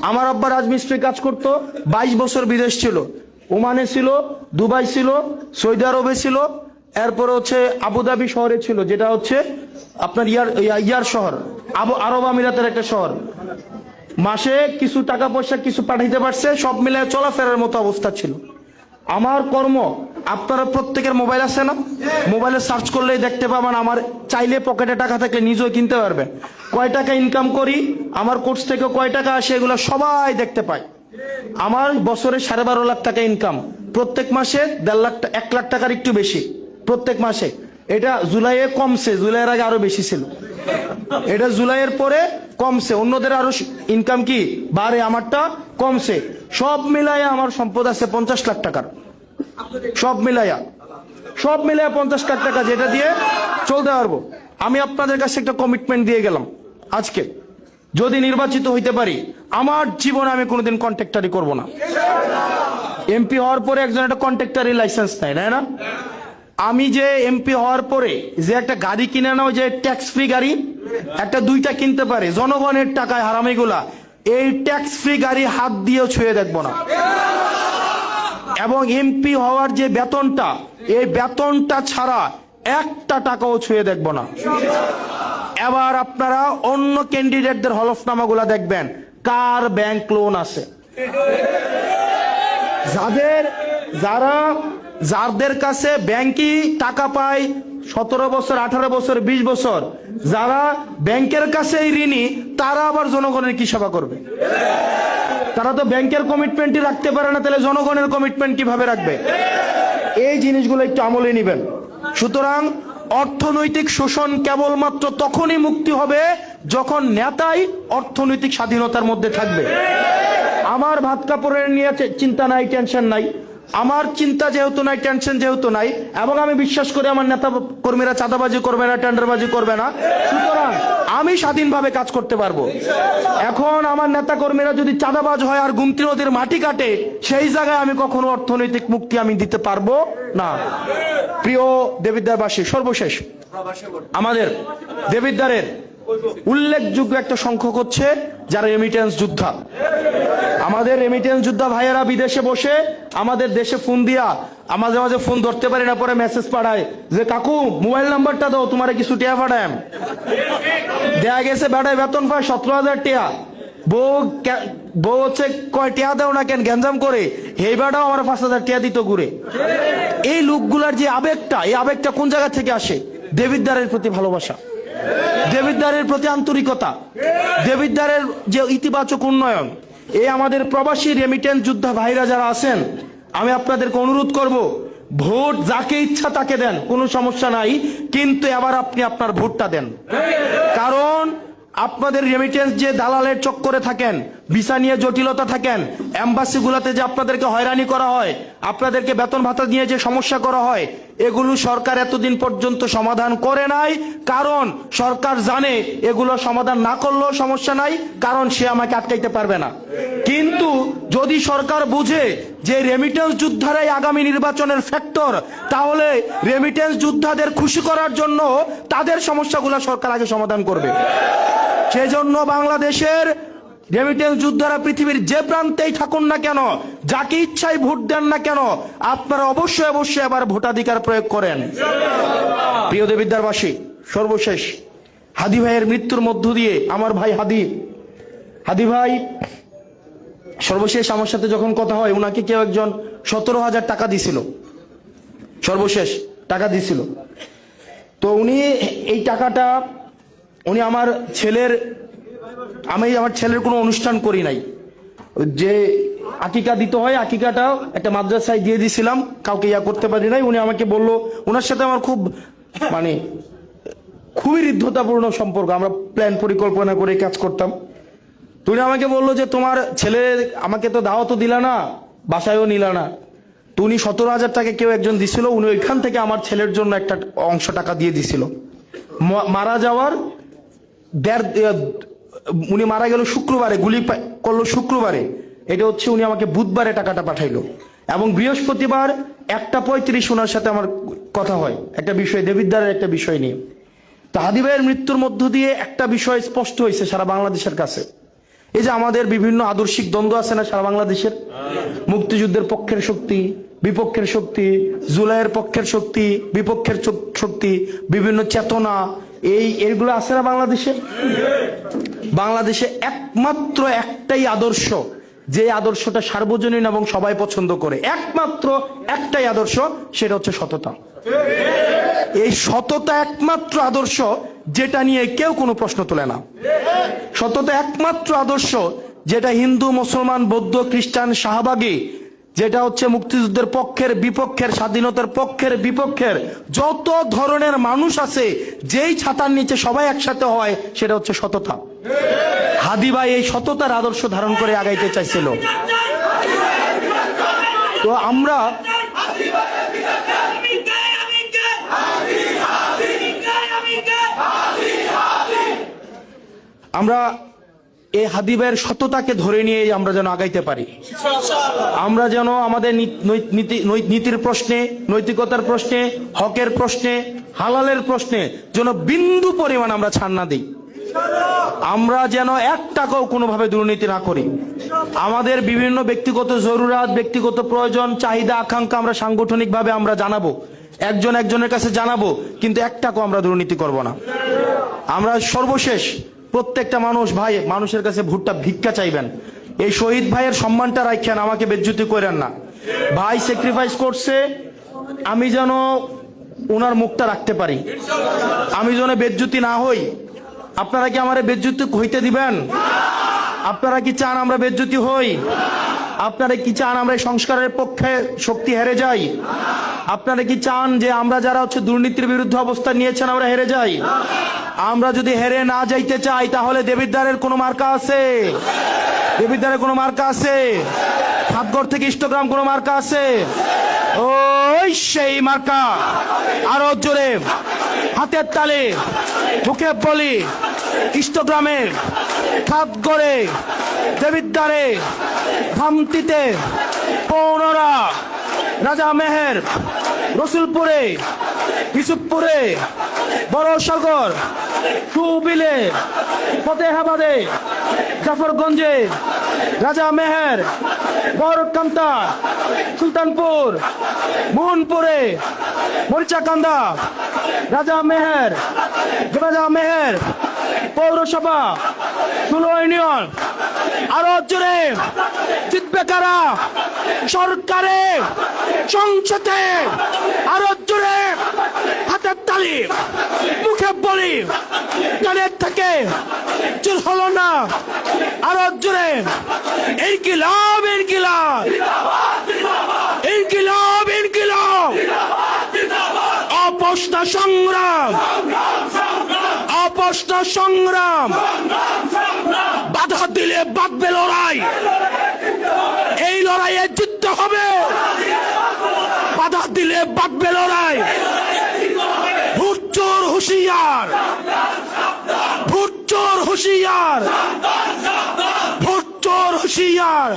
আমার আব্বা রাজমিস্ত্রি কাজ করতো, 22 বছর বিদেশ ছিল, ওমানে ছিল, দুবাই ছিল, সৌদি আরবে ছিল, এরপরে হচ্ছে আবুধাবি শহরে ছিল, যেটা হচ্ছে আপনার ইয়ার শহর, আরব আমিরাতের একটা শহর। মাসে কিছু টাকা পয়সা কিছু পাঠাইতে পারছে, সব মিলে চলাফেরার মতো অবস্থা ছিল। আমার কর্ম, আপনারা প্রত্যেকের মোবাইল আছে না, মোবাইলে সার্চ করলেই দেখতে পাবেন, আমার চাইলে পকেটে টাকা থাকলে নিজেও কিনতে পারবেন। কয় টাকা ইনকাম করি, আমার কোর্স থেকে কয় টাকা আসে, এগুলো সবাই দেখতে পায়। আমার বছরে 12.5 লাখ টাকা ইনকাম, প্রত্যেক মাসে 1.5 লাখ, 1 লাখ টাকার একটু বেশি প্রত্যেক মাসে। এটা জুলাইয়ে কমছে, জুলাইয়ের আগে আরো বেশি ছিল, এটা জুলাইয়ের পরে কমছে। অন্যদের আরো ইনকাম কি বাড়ে, আমারটা কমছে। সব মিলাইয়া আমার সম্পদ আছে 50 লাখ টাকার, সব মিলাইয়া 50 লাখ টাকা, যেটা দিয়ে চলতে পারবো। আমি আপনাদের কাছে একটা কমিটমেন্ট দিয়ে গেলাম আজকে, যদি নির্বাচিত হইতে পারি, আমার জীবনে আমি কোনোদিন কন্ট্রাক্টরি করব না। এমপি হওয়ার পরে একজন একটা কন্ট্রাক্টরি লাইসেন্স নেয়, তাই না? আমি যে এমপি হওয়ার পরে যে একটা গাড়ি কিনে নাও, যে ট্যাক্স ফ্রি গাড়ি, একটা 2টা কিনতে পারে জনগণের টাকায় হারামিগুলা, এই ট্যাক্স ফ্রি গাড়ি হাত দিয়েও ছুঁয়ে দেখবো না। এবং এমপি হওয়ার যে বেতনটা, এই বেতনটা ছাড়া একটা টাকাও ছুঁয়ে দেখবো না। এবার আপনারা অন্য ক্যান্ডিডেটদের হলফনামাগুলা দেখবেন, কার ব্যাংক লোন আছে, যাদের কাছে ব্যাংকই টাকা পায় 17 বছর, 18 বছর, 20 বছর, যারা ব্যাংকের কাছেই ঋণী, তারা আবার জনগণের কি সেবা করবে? তারা তো ব্যাংকের কমিটমেন্টই রাখতে পারে না, তাহলে জনগণের কমিটমেন্ট কিভাবে রাখবে? এই জিনিসগুলো একটু আমলে নিবেন। সুতরাং অর্থনৈতিক শোষণ কেবলমাত্র তখনই মুক্তি হবে যখন নেতাই অর্থনৈতিক স্বাধীনতার মধ্যে থাকবে। আমার ভাত কাপড়ের নিয়ে চিন্তা নাই, টেনশন নাই, আমার চিন্তা যেহেতু নাই, টেনশন যেহেতু নাই, এবং আমি বিশ্বাস করি আমার নেতা কর্মীরা চাঁদাবাজি করবে না, টেন্ডারবাজি করবে না, সুতরাং আমি স্বাধীনভাবে কাজ করতে পারবো। এখন আমার নেতা কর্মীরা যদি চাঁদাবাজ হয় আর গুমতি নদীর মাটি কাটে, সেই জায়গায় আমি কখনো অর্থনৈতিক মুক্তি আমি দিতে পারবো না। প্রিয় দেবিদ্বারবাসী, সর্বশেষ আমাদের দেবিদ্বারের উল্লেখযোগ্য একটা সংখ্যক হচ্ছে যারা রেমিটেন্স যোদ্ধা। আমাদের রেমিটেন্স যোদ্ধা ভাইয়েরা বিদেশে বসে আমাদের দেশে ফোন দিয়া, মাঝে মাঝে ফোন ধরতে পারি না, পরে মেসেজ পাঠায় যে কাকু মোবাইল নাম্বারটা দাও, তোমার কিছু টিয়া পাঠায়। দেয়া গেছে বেটায় বেতন পায় 17,000 টিয়া, বউ হচ্ছে কয় টিয়া দাও না কেন গ্যাঞ্জাম করে, এই বেটাও আমার 5,000 টিয়া দিত ঘুরে। এই লোকগুলার যে আবেগটা, এই আবেগটা কোন জায়গা থেকে আসে? দেবিদ্বারের প্রতি ভালোবাসা, দেবিদ্বারের প্রতি আন্তরিকতা, দেবিদ্বারের যে ইতিবাচক উন্নয়ন। এই আমাদের প্রবাসী রেমিটেন্স যোদ্ধা ভাইরা যারা আছেন, আমি আপনাদেরকে অনুরোধ করব, ভোট যাকে ইচ্ছা তাকে দেন, কোনো সমস্যা নাই, কিন্তু এবার আপনি আপনার ভোটটা দেন। কারণ আপনাদের রেমিটেন্স যে দালালের চক্করে থাকেন, ভিসা নিয়ে জটিলতা থাকেন, এম্বাসি গুলাতে যে আপনাদেরকে হয়রানি করা হয়, আপনাদেরকে বেতন ভাতা নিয়ে যে সমস্যা করা হয়, এগুলো সরকার এতদিন পর্যন্ত সমাধান করে নাই। কারণ সরকার জানে এগুলো সমাধান না করলেও সমস্যা নাই, কারণ সে আমাকে আটকাইতে পারবে না। কিন্তু যদি সরকার বুঝে যে রেমিটেন্স যোদ্ধারাই আগামী নির্বাচনের ফ্যাক্টর, তাহলে রেমিটেন্স যোদ্ধাদের খুশি করার জন্য তাদের সমস্যাগুলো সরকার আগে সমাধান করবে। সেজন্য বাংলাদেশের রেমিটেন্স যোদ্ধারা পৃথিবীর যে প্রান্তেই থাকুন না কেন, যাকে ইচ্ছাই ভোট দেন না কেন, আপনারা অবশ্যই অবশ্যই আবার ভোটাধিকার প্রয়োগ করেন। প্রিয় দেবিদ্বারবাসী, সর্বশেষ হাদি ভাইয়ের মৃত্যুর মধ্য দিয়ে আমার ভাই হাদি ভাই সর্বশেষ আমার সাথে যখন কথা হয়, উনাকে কেউ একজন 17,000 টাকা দিছিল, সর্বশেষ টাকা দিছিল। তো উনি এই টাকাটা উনি আমার ছেলের কোনো অনুষ্ঠান করি নাই, যে আকিকা দিতে হয়, আকিকাটাও একটা মাদ্রাসায় দিয়ে দিছিলাম, কাউকে করতে পারি নাই। উনি আমাকে বলল, ওনার সাথে আমার খুবই হৃদ্যতাপূর্ণ সম্পর্ক, আমরা প্ল্যান পরিকল্পনা করে কাজ করতাম। তো উনি আমাকে বললো যে তোমার ছেলে আমাকে তো দাওয়াতও দিলা না, বাসায়ও নিলা না। তো উনি 17,000 টাকা কেউ একজন দিছিল, উনি ওইখান থেকে আমার ছেলের জন্য একটা অংশ টাকা দিয়ে দিছিল। মারা যাওয়ার উনি মারা গেল শুক্রবারে, গুলি করলো শুক্রবারে, এটা হচ্ছে উনি আমাকে বুধবারে টাকাটা পাঠাইলো, এবং বৃহস্পতিবার 1:35 ওনার সাথে আমার কথা হয় একটা বিষয়, দেবিদ্বারের একটা বিষয় নিয়ে। তো হাদি ভাইয়ের মৃত্যুর মধ্য দিয়ে একটা বিষয় স্পষ্ট হয়েছে সারা বাংলাদেশের কাছে, এই যে আমাদের বিভিন্ন আদর্শিক দ্বন্দ্ব আছে না সারা বাংলাদেশের, মুক্তিযুদ্ধের পক্ষের শক্তি, বিপক্ষের শক্তি, জুলাইয়ের পক্ষের শক্তি, বিপক্ষের শক্তি, বিভিন্ন চেতনা, এইগুলো আছে না বাংলাদেশে। বাংলাদেশে একমাত্র একটাই আদর্শ, যে আদর্শটা সার্বজনীন এবং সবাই পছন্দ করে, একমাত্র একটাই আদর্শ, সেটা হচ্ছে সততা। এই সততা একমাত্র আদর্শ যেটা নিয়ে কেউ কোনো প্রশ্ন তোলে না। সততা একমাত্র আদর্শ যেটা হিন্দু, মুসলমান, বৌদ্ধ, খ্রিস্টান, শাহবাগী, যেটা হচ্ছে মুক্তিযুদ্ধের পক্ষের, বিপক্ষের, স্বাধীনতার পক্ষের, বিপক্ষের, যত ধরনের মানুষ আছে, যেই ছাতার নিচে সবাই একসাথে হয়, সেটা হচ্ছে সততা। হাদি ভাই এই সততার আদর্শ ধারণ করে আগাইতে চাইছিল। তো আমরা এই হাদি ভাইয়ের সততাকে ধরে নিয়ে আমরা যেন আগাইতে পারি। আমরা যেন আমাদের নীতির প্রশ্নে, নৈতিকতার প্রশ্নে, হকের প্রশ্নে, হালালের প্রশ্নে যেন বিন্দু পরিমাণ আমরা ছাড় না দিই। আমরা যেন এক টাকাও কোনোভাবে দুর্নীতি না করি। আমাদের বিভিন্ন ব্যক্তিগত জরুরাত, ব্যক্তিগত প্রয়োজন, চাহিদা, আকাঙ্ক্ষা আমরা সাংগঠনিকভাবে আমরা জানাবো, একজন একজনের কাছে জানাবো, কিন্তু এক টাকাও আমরা দুর্নীতি করব না। আমরা সর্বশেষ প্রত্যেকটা ভাই মানুষের কাছে ভোটটা ভিক্ষা চাইবেন। এই শহীদ ভাইয়ের সম্মানটা রাখেন, আমাকে বেজ্জতি করেন না। ভাই স্যাক্রিফাইস করছে, আমি যেন ওনার মুখটা রাখতে পারি, আমি যেন বেজ্জতি না হই। আপনারা কি আমার বেজ্জতি হইতে দিবেন? আপনারা কি চান আমরা বেজ্জতি হই? আপনারা কি চান আমরা সংস্কারের পক্ষে শক্তি হেরে যাই? আপনারা কি চান যে আমরা যারা হচ্ছে দুর্নীতির বিরুদ্ধে অবস্থান নিয়েছেন আমরা হেরে যাই? আমরা যদি হেরে না যাইতে চাই তাহলে দেবিদ্বারের কোনো মার্কা আছে? দেবিদ্বারের কোনো মার্কা আছে? হাতগড় থেকে ইষ্টগ্রাম কোনো মার্কা আছে? ওই সেই মার্কা, আরো জোরে হাতের তালে, মুখে বলি, ইষ্টগ্রামে, খাতগড়ে, দেবিদ্বারে, ধামতিতে, পৌনরা, রাজা মেহের, রসুলপুরে, ইসুফপুরে, বড়সাগর, টুবিলে, ফতেহাবাদে, জাফরগঞ্জে, রাজা মেহের, বরকান্তা, সুলতানপুর, মোহনপুরে, মরিচাকান্দা, রাজা মেহের, পৌরসভা, 16 ইউনিয়ন, আরো জোরে জিতবে কারা? সরকারে, সংসদে, আরো জোরে হাতের তালি, মুখে বলি, কানের থেকে চুল হলো না, আরো জোরে ইনকিলাব, ইনকিলাব, ইনকিলাব, ইনকিলাব, অপোষ্ণ সংগ্রাম, অপোষ্ণ সংগ্রাম, বাধা দিলে বাঁধবে লড়াই, এই লড়াইয়ে জিততে হবে, বাধা দিলে বাঁধবে লড়াই। ভোট চোর হুঁশিয়ার, ভোট চোর হুঁশিয়ার, ভোট চোর হুঁশিয়ার,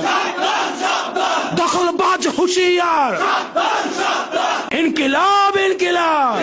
দখলবাজ হুঁশিয়ার, ইনকিলাব, ইনকিলাব।